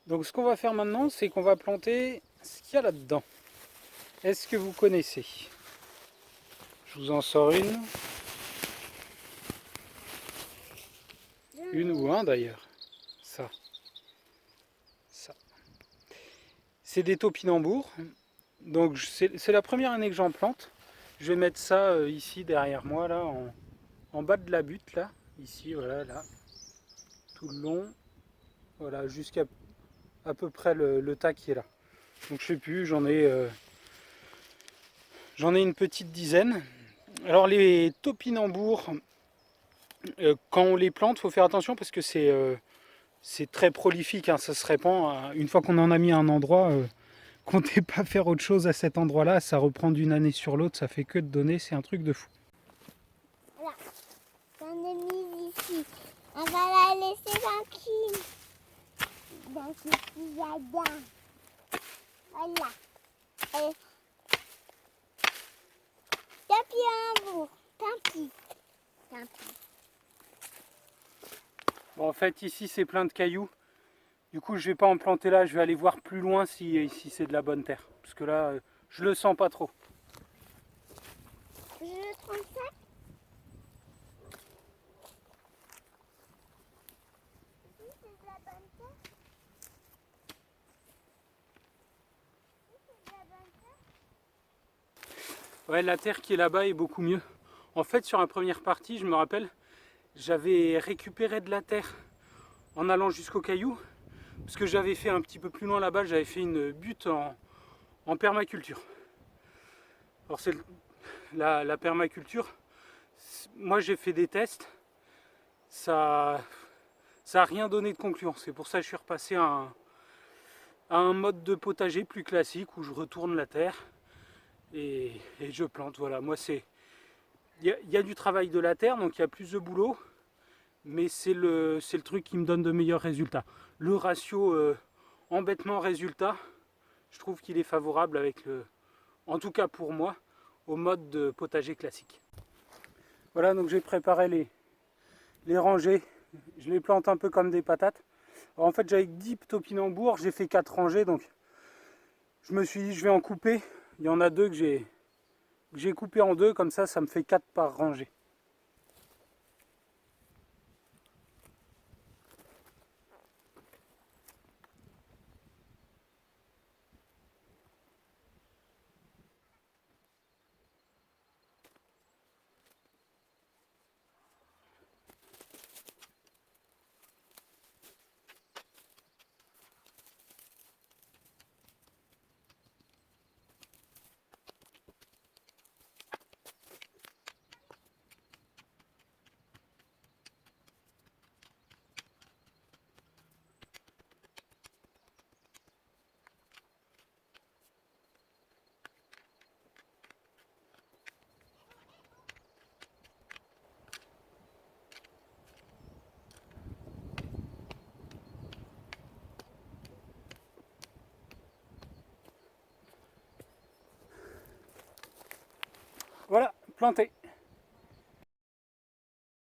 Donc ce qu'on va faire maintenant, c'est qu'on va planter ce qu'il y a là-dedans. Est-ce que vous connaissez? Je vous en sors une. Une ou un d'ailleurs. Ça. Ça. C'est des topinambours. Donc c'est la première année que j'en plante. Je vais mettre ça ici derrière moi, là, en bas de la butte, là. Ici, voilà, là. Tout le long. Voilà, jusqu'à à peu près le tas qui est là. Donc je sais plus, j'en ai une petite dizaine. Alors les topinambours, quand on les plante, il faut faire attention parce que c'est très prolifique, hein, ça se répand. Une fois qu'on en a mis à un endroit, comptez pas faire autre chose à cet endroit-là, ça reprend d'une année sur l'autre, ça fait que de donner, c'est un truc de fou. Voilà, j'en ai mis ici. On va la laisser tranquille dans ce petit jardin. Voilà. Et tant pis un bout, tant pis. Tant pis. Bon, en fait, ici c'est plein de cailloux. Du coup, je vais pas en planter là, je vais aller voir plus loin si c'est de la bonne terre. Parce que là, je le sens pas trop. Je le prends ça. Oui, c'est de la bonne terre. Oui, c'est de la bonne terre. Ouais, la terre qui est là-bas est beaucoup mieux. En fait, sur la première partie, je me rappelle, j'avais récupéré de la terre en allant jusqu'au caillou. Parce que j'avais fait un petit peu plus loin là-bas, j'avais fait une butte en permaculture. Alors c'est la permaculture, moi j'ai fait des tests, ça a rien donné de concluant. C'est pour ça que je suis repassé à un mode de potager plus classique où je retourne la terre et je plante. Voilà, moi c'est... Il y a du travail de la terre, donc il y a plus de boulot, mais c'est le truc qui me donne de meilleurs résultats. Le ratio embêtement-résultat, je trouve qu'il est favorable avec en tout cas pour moi, au mode de potager classique. Voilà, donc j'ai préparé les rangées. Je les plante un peu comme des patates. Alors en fait, j'avais 10 topinambours, j'ai fait 4 rangées, donc je me suis dit je vais en couper. Il y en a deux que j'ai coupé en deux, comme ça me fait 4 par rangée. Voilà, planté.